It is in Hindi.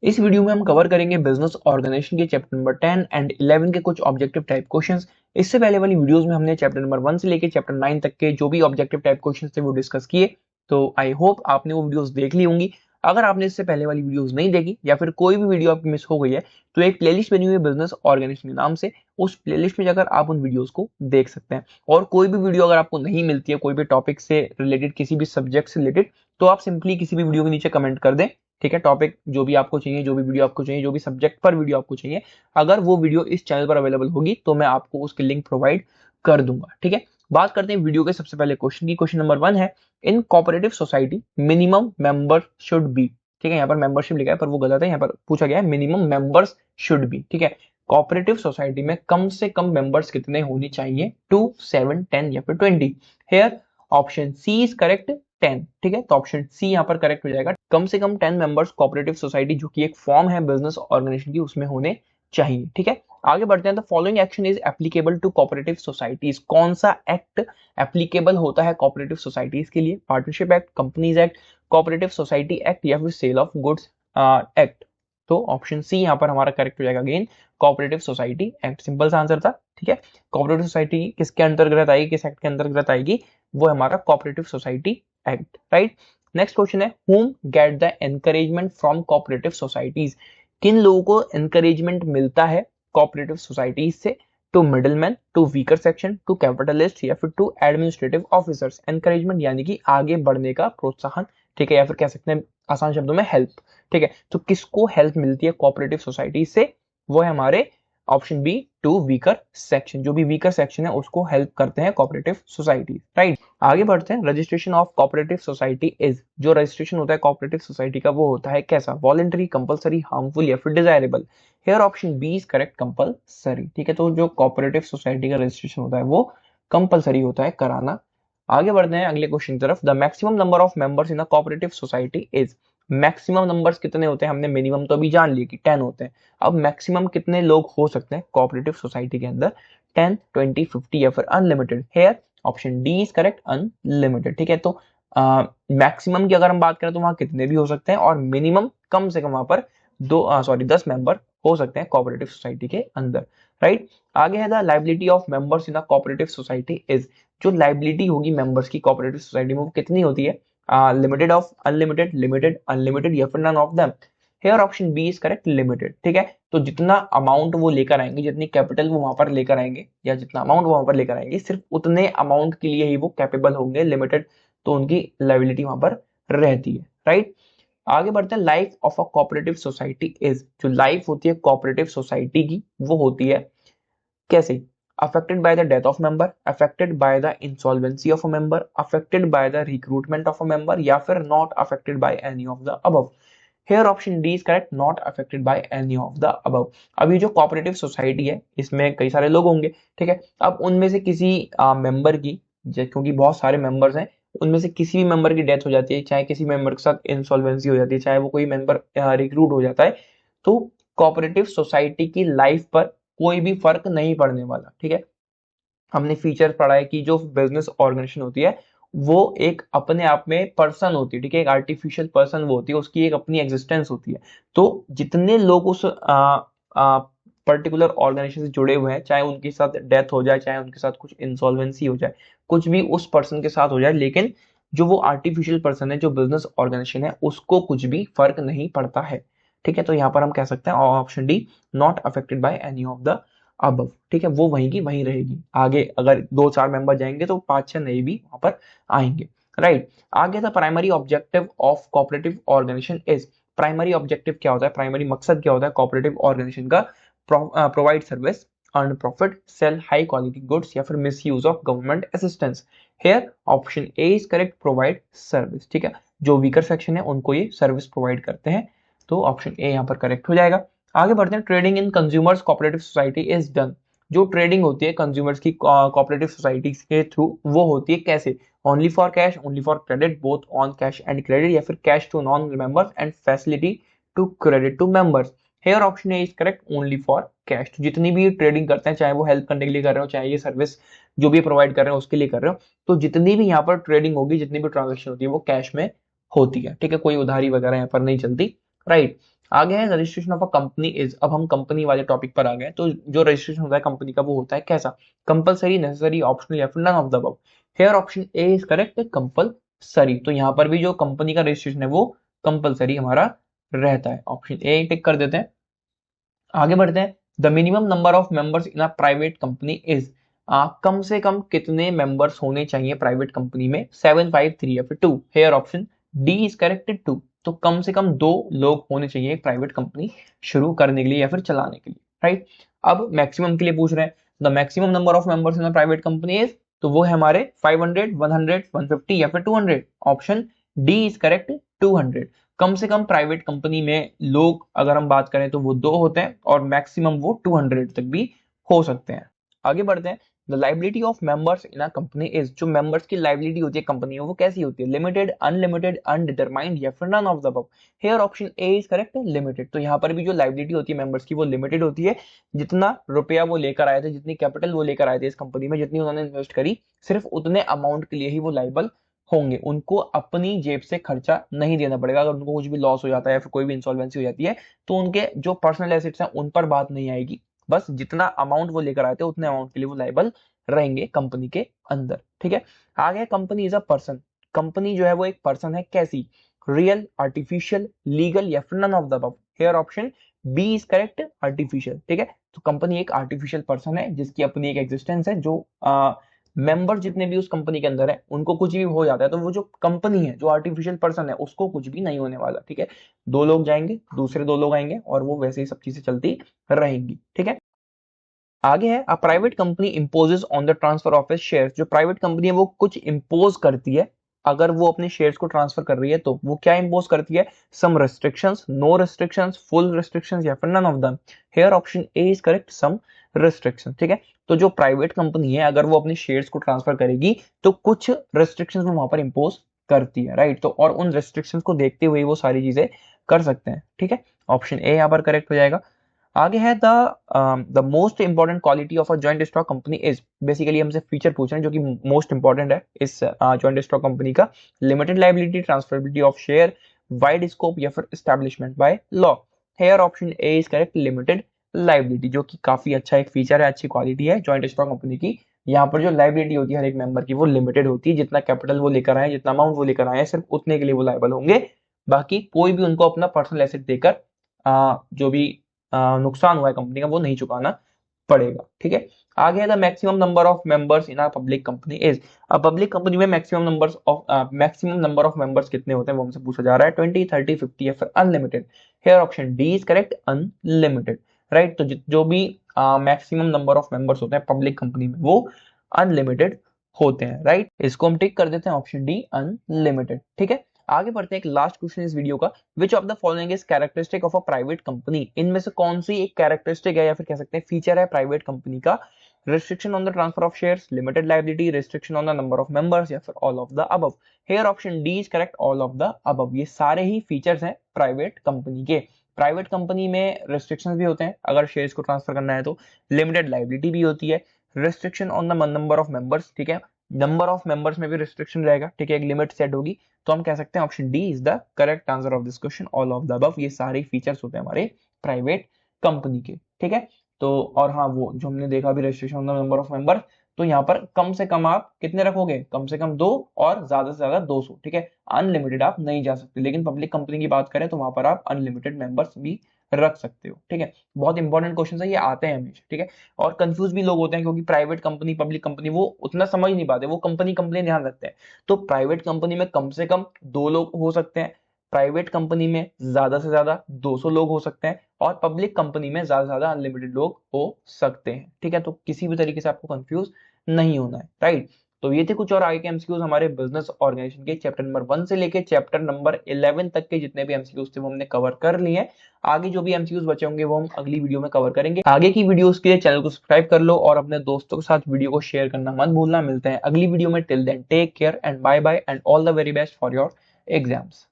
इस वीडियो में हम कवर करेंगे बिजनेस ऑर्गेनाइजेशन के चैप्टर नंबर 10 एंड 11 के कुछ ऑब्जेक्टिव टाइप क्वेश्चंस। इससे पहले वाली वीडियोस में हमने चैप्टर नंबर 1 से लेकर चैप्टर 9 तक के जो भी ऑब्जेक्टिव टाइप क्वेश्चंस थे वो डिस्कस किए। तो आई होप आपने वो वीडियोस देख ली होंगी। अगर आपने इससे पहले वाली वीडियोस नहीं देखी या फिर कोई भी वीडियो आपकी मिस हो गई है तो एक प्लेलिस्ट बनी हुई है बिजनेस ऑर्गेनाइजेशन के नाम से, उस प्लेलिस्ट में जाकर आप उन वीडियोस को देख सकते हैं। और कोई भी वीडियो अगर आपको नहीं मिलती है कोई भी टॉपिक से रिलेटेड, किसी भी सब्जेक्ट से रिलेटेड, तो आप सिंपली किसी भी वीडियो के नीचे कमेंट कर दें। ठीक है, टॉपिक जो भी आपको चाहिए, जो भी वीडियो आपको चाहिए, जो भी सब्जेक्ट पर वीडियो आपको चाहिए, अगर वो वीडियो इस चैनल पर अवेलेबल होगी तो मैं आपको उसकी लिंक प्रोवाइड कर दूंगा। ठीक है, बात करते हैं वीडियो के सबसे पहले क्वेश्चन की। क्वेश्चन नंबर 1 है, इन cooperative society minimum member should be. ठीक है, यहाँ पर मेंबरशिप लिखा है पर वो गलत है, यहाँ पर पूछा गया है मिनिमम मेंबर्स शुड बी। ठीक है, कोऑपरेटिव सोसाइटी में कम से कम मेंबर्स कितने होने चाहिए? 2, 7, 10 या फिर 20। Here option C is correct, 10। ठीक है, तो ऑप्शन सी यहाँ पर करेक्ट हो जाएगा। कम से कम 10 मेंबर्स कोऑपरेटिव सोसाइटी, जो कि एक फॉर्म है बिजनेस ऑर्गेनाइजेशन की, उसमें होने चाहिए। ठीक है, आगे बढ़ते हैं। The following action is applicable to cooperative societies. कौन सा एक्ट एप्लीकेबल होता है कोऑपरेटिव सोसाइटीज के लिए? Partnership act, companies act, cooperative society act या फिर सेल ऑफ गुड्स एक्ट। तो ऑप्शन सी यहाँ पर हमारा करेक्ट हो जाएगा। Again cooperative society act, simple सा आंसर था। ठीक है, कोऑपरेटिव सोसाइटी किसके अंतर्गत आएगी, किस एक्ट के अंतर्गत आएगी? वो हमारा cooperative society act, right. Next question है, whom get the encouragement from cooperative societies। किन लोगों को encouragement मिलता है cooperative societies से? To middleman, to weaker section, to capitalist या फिर टू एडमिनिस्ट्रेटिव ऑफिसर्स। एनकरेजमेंट यानी कि आगे बढ़ने का प्रोत्साहन। ठीक है, या फिर कह सकते हैं आसान शब्दों में हेल्प। ठीक है, तो किसको हेल्प मिलती है कोऑपरेटिव सोसाइटी से? वो है हमारे option B, to weaker section. जो भी वीकर सेक्शन है उसको हेल्प करते हैं कोऑपरेटिव सोसाइटी, राइट। आगे बढ़ते हैं। Registration of cooperative society is, जो रजिस्ट्रेशन होता है कोऑपरेटिव सोसाइटी का वो होता है कैसा? वॉलंटरी, कंपलसरी, हार्मफुल या फिर desirable. Here option B is correct, compulsory. ठीक है, तो जो कोऑपरेटिव सोसाइटी का रजिस्ट्रेशन होता है वो कंपलसरी होता है कराना। आगे बढ़ते हैं अगले क्वेश्चन की तरफ। The maximum number of members in a cooperative society is. Maximum numbers कितने होते हैं? हमने मिनिमम तो अभी जान लिया कि 10 होते हैं। अब मैक्सिमम कितने लोग हो सकते हैं कोऑपरेटिव सोसाइटी के अंदर? 10, 20, 50 या फिर unlimited. Hair option D is correct, unlimited. ठीक है, तो मैक्सिमम की अगर हम बात करें तो वहां कितने भी हो सकते हैं, और मिनिमम कम से कम वहां पर 10 मेंबर हो सकते हैं कोऑपरेटिव सोसाइटी के अंदर, राइट। आगे है, the liability of members in a cooperative society is. जो लाइबिलिटी होगी मेंबर्स की कोऑपरेटिव सोसाइटी में वो कितनी होती है? Limited of, unlimited, limited, unlimited या फिर none of them. Here option B is correct, limited. ठीक है, तो जितना अमाउंट वो लेकर आएंगे, जितनी कैपिटल वो वहां पर लेकर आएंगे या जितना अमाउंट वो वहां पर लेकर आएंगे, सिर्फ उतने अमाउंट के लिए ही वो कैपेबल होंगे, लिमिटेड, तो उनकी लाइबिलिटी वहां पर रहती है, राइट। आगे बढ़ते हैं। Life of a cooperative society is, जो लाइफ होती है कोऑपरेटिव सोसाइटी की वो होती है कैसे? Affected by the death of member, affected by the insolvency of a member, affected by the recruitment of a member या फिर not affected by any of the above. Here option D is correct, not affected by any of the above. अब ये जो कोऑपरेटिव सोसाइटी है इसमें कई सारे लोग होंगे। ठीक है, अब उनमें से किसी मेंबर की, क्योंकि बहुत सारे मेंबर्स हैं, उनमें से किसी भी मेंबर की डेथ हो जाती है, चाहे किसी मेंबर के साथ इंसॉल्वेंसी हो जाती है, चाहे वो कोई मेंबर रिक्रूट हो जाता है, तो कोऑपरेटिव सोसाइटी की लाइफ पर कोई भी फर्क नहीं पड़ने वाला। ठीक है, हमने फीचर पढ़ा है कि जो बिजनेस ऑर्गेनाइजेशन होती है वो एक अपने आप में पर्सन होती है। ठीक है, एक आर्टिफिशियल पर्सन वो होती है, उसकी एक अपनी एग्जिस्टेंस होती है। तो जितने लोग उस पर्टिकुलर ऑर्गेनाइजेशन से जुड़े हुए हैं, चाहे उनके साथ डेथ हो जाए, चाहे उनके साथ कुछ इंसॉल्वेंसी हो जाए, कुछ भी उस पर्सन के साथ हो जाए, लेकिन जो वो आर्टिफिशियल पर्सन है, जो बिजनेस ऑर्गेनाइजेशन है, उसको कुछ भी फर्क नहीं पड़ता है। ठीक है, तो यहाँ पर हम कह सकते हैं option D, not affected by any of the above. ठीक है, वो वहीं की वहीं रहेगी। आगे अगर 2-4 मेंबर जाएंगे तो 5-6 नए भी वहां पर आएंगे, राइट। आगे था, primary objective of cooperative organisation is. Primary objective क्या होता है, प्राइमरी मकसद क्या होता है कोऑपरेटिव ऑर्गेनाइजेशन का? Provide service, earn profit, sell high quality goods या फिर misuse of government assistance. Here option A is correct, provide service. ठीक है, जो वीकर सेक्शन है उनको ये सर्विस प्रोवाइड करते हैं, तो ऑप्शन ए यहाँ पर करेक्ट हो जाएगा। आगे बढ़ते हैं। Trading in consumers cooperative society is done. जो ट्रेडिंग होती है कंज्यूमर्स की कोऑपरेटिव सोसाइटी के थ्रू, वो होती है कैसे? Only for cash, only for credit, both on cash and credit या फिर cash to non members and facility to credit to members. Here option A is correct, only for cash. तो जितनी भी ट्रेडिंग करते हैं, चाहे वो हेल्प करने के लिए कर रहे हो, चाहे ये सर्विस जो भी प्रोवाइड कर रहे हो उसके लिए कर रहे हो, तो जितनी भी यहाँ पर ट्रेडिंग होगी, जितनी भी ट्रांजेक्शन होती है वो कैश में होती है। ठीक है, कोई उधारी वगैरह यहाँ पर नहीं चलती, राइट। आगे है registration of a company is, अब हम कंपनी वाले टॉपिक पर आ गए। तो जो रजिस्ट्रेशन होता है कंपनी का वो होता है कैसा, कंपलसरी, नेसेसरी, ऑप्शनल या फिर none of the above. Here option A is correct, compulsory. तो यहाँ पर भी जो कंपनी का रजिस्ट्रेशन है वो कंपलसरी हमारा रहता है। ऑप्शन ए टिक कर देते हैं। आगे बढ़ते हैं। The minimum number of members in a private company is, कम से कम कितने मेंबर्स होने चाहिए प्राइवेट कंपनी में, 753 या फिर 2। Hair option D is corrected 2। तो कम से कम 2 लोग होने चाहिए एक प्राइवेट कंपनी शुरू करने के लिए या फिर चलाने के लिए, राइट। अब मैक्सिमम के लिए पूछ रहे हैं, the maximum number of members in a private company is, तो वो है हमारे 500, 100, 150 या फिर 200। Option D is correct, 200। कम से कम प्राइवेट कंपनी में लोग अगर हम बात करें तो वो 2 होते हैं और मैक्सिमम वो 200 तक भी हो सकते हैं। आगे बढ़ते हैं। The liability of members in a company is, जो मेंबर्स की लाइबिलिटी होती है कंपनी में वो कैसी होती है, लिमिटेड, अनलिमिटेड, अनडिटरमाइंड या फिर none of the above. Here option A is correct, limited. तो यहाँ पर भी जो लाइबिलिटी होती है मेंबर्स की वो लिमिटेड होती है। जितना रुपया वो लेकर आए थे, जितनी कैपिटल वो लेकर आए थे इस कंपनी में, जितनी उन्होंने इन्वेस्ट करी, सिर्फ उतने अमाउंट के लिए ही वो लाइबल होंगे। उनको अपनी जेब से खर्चा नहीं देना पड़ेगा। अगर उनको कुछ भी लॉस हो जाता है या फिर कोई भी इंसॉल्वेंसी हो जाती है तो उनके जो पर्सनल एसेट्स हैं उन पर बात नहीं आएगी। बस जितना अमाउंट वो लेकर आए थे उतने अमाउंट के लिए वो लाइबल रहेंगे कंपनी के अंदर, ठीक है। आगे company is a person, company जो है वो एक पर्सन है, कैसी, रियल, आर्टिफिशियल, लीगल या फिर none of the above. Here option B is correct, artificial, ठीक है। तो कंपनी एक आर्टिफिशियल पर्सन है जिसकी अपनी एक एग्जिस्टेंस है, जो मेंबर जितने भी उस कंपनी के अंदर है उनको कुछ भी हो जाता है तो वो जो कंपनी है, जो आर्टिफिशियल पर्सन है, उसको कुछ भी नहीं होने वाला, ठीक है। 2 लोग जाएंगे, दूसरे 2 लोग आएंगे और वो वैसे ही सब चीजें चलती रहेंगी, ठीक है। आगे है, अ private company imposes on the transfer of its shares, जो प्राइवेट कंपनी है वो कुछ इंपोज करती है अगर वो अपने शेयर्स को ट्रांसफर कर रही है तो वो क्या इंपोज करती है, some restrictions, no restrictions, full restrictions या फिर none of them. Here option A is correct, some restriction, ठीक है। तो जो प्राइवेट कंपनी है अगर वो अपने शेयर्स को ट्रांसफर करेगी तो कुछ रेस्ट्रिक्शंस वो वहां पर इंपोज करती है, राइट। तो और उन रेस्ट्रिक्शंस को देखते हुए वो सारी चीजें कर सकते हैं, ठीक है। ऑप्शन ए यहाँ पर करेक्ट हो जाएगा। आगे है the most important quality of a joint stock company is, basically हमसे फीचर पूछ रहे हैं जो कि मोस्ट इंपॉर्टेंट है इस जॉइंट स्टॉक कंपनी का, limited liability, transferability of share, wide scope या फिर establishment by law. Hair option A is correct, limited liability, जो कि काफी अच्छा एक फीचर है, अच्छी क्वालिटी है जॉइंट स्टॉक कंपनी की। यहाँ पर जो लाइबिलिटी होती है हर एक मेंबर की वो लिमिटेड होती है, जितना कैपिटल वो लेकर आए, जितना अमाउंट वो लेकर आए सिर्फ उतने के लिए वो लाइबल होंगे। बाकी कोई भी उनको अपना पर्सनल एसेट देकर जो भी नुकसान हुआ है कंपनी का वो नहीं चुकाना पड़ेगा, ठीक है। आगे है the maximum number of members in a public company is, अब पब्लिक कंपनी में मैक्सिमम नंबर ऑफ मेंबर्स कितने होते हैं वो हमसे पूछा जा रहा है, 20, 30, 50 या फिर unlimited. Hair option D is correct, unlimited, right. तो जो भी मैक्सिमम नंबर ऑफ मेंबर्स होते हैं पब्लिक कंपनी में वो अनलिमिटेड होते हैं, राइट। इसको हम टिक कर देते हैं, ऑप्शन डी अनलिमिटेड, ठीक है। आगे बढ़ते हैं, एक लास्ट क्वेश्चन इस वीडियो का, which of the following is characteristic of a private company, इनमें से कौन सी एक कैरेक्टरिस्टिक है या फिर कह सकते हैं फीचर है प्राइवेट कंपनी का, restriction on the transfer of shares, limited liability, restriction on the number of members या फिर all of the above। here option D is correct, all of the above। ये सारे ही फीचर्स हैं प्राइवेट कंपनी के। प्राइवेट कंपनी में रेस्ट्रिक्शंस भी होते हैं अगर शेयर्स को ट्रांसफर करना है तो, लिमिटेड लाइबिलिटी भी होती है, restriction on the number of members, ठीक है, नंबर ऑफ मेंबर्स में भी रेस्ट्रिक्शन रहेगा, ठीक है, एक लिमिट सेट होगी। तो हम कह सकते हैं option D is the correct answer of this question, all of the above. ये सारे फीचर्स होते हैं हमारे प्राइवेट कंपनी के, ठीक है। तो और हाँ, वो जो हमने देखा भी restriction on the number of member, तो यहाँ पर कम से कम आप कितने रखोगे, कम से कम 2 और ज्यादा से ज्यादा 200, ठीक है। अनलिमिटेड आप नहीं जा सकते, लेकिन पब्लिक कंपनी की बात करें तो वहां पर आप अनलिमिटेड मेंबर्स भी रख सकते हो, ठीक है। बहुत इंपॉर्टेंट क्वेश्चन है, ये आते हैं हमेशा, ठीक है। और कंफ्यूज भी लोग होते हैं क्योंकि प्राइवेट कंपनी पब्लिक कंपनी वो उतना समझ नहीं पाते, वो कंपनी कंपनी ध्यान रखते हैं। तो प्राइवेट कंपनी में कम से कम 2 लोग हो सकते हैं, प्राइवेट कंपनी में ज्यादा से ज्यादा 200 लोग हो सकते हैं, और पब्लिक कंपनी में ज्यादा से ज्यादा अनलिमिटेड लोग हो सकते हैं, ठीक है। तो किसी भी तरीके से आपको कंफ्यूज नहीं होना है, राइट। तो ये थे कुछ और आगे के एमसीक्यूज हमारे बिजनेस ऑर्गेनाइजेशन के चैप्टर नंबर 1 से लेके चैप्टर नंबर 11 तक के जितने भी एमसीक्यूज थे वो हमने कवर कर लिए हैं। आगे जो भी एमसीक्यूज बचे होंगे वो हम अगली वीडियो में कवर करेंगे। आगे की वीडियोस के लिए चैनल को सब्सक्राइब कर लो और अपने दोस्तों के साथ वीडियो को शेयर करना मत भूलना। मिलते हैं अगली वीडियो में, till then take care and bye bye and all the very best for your exams.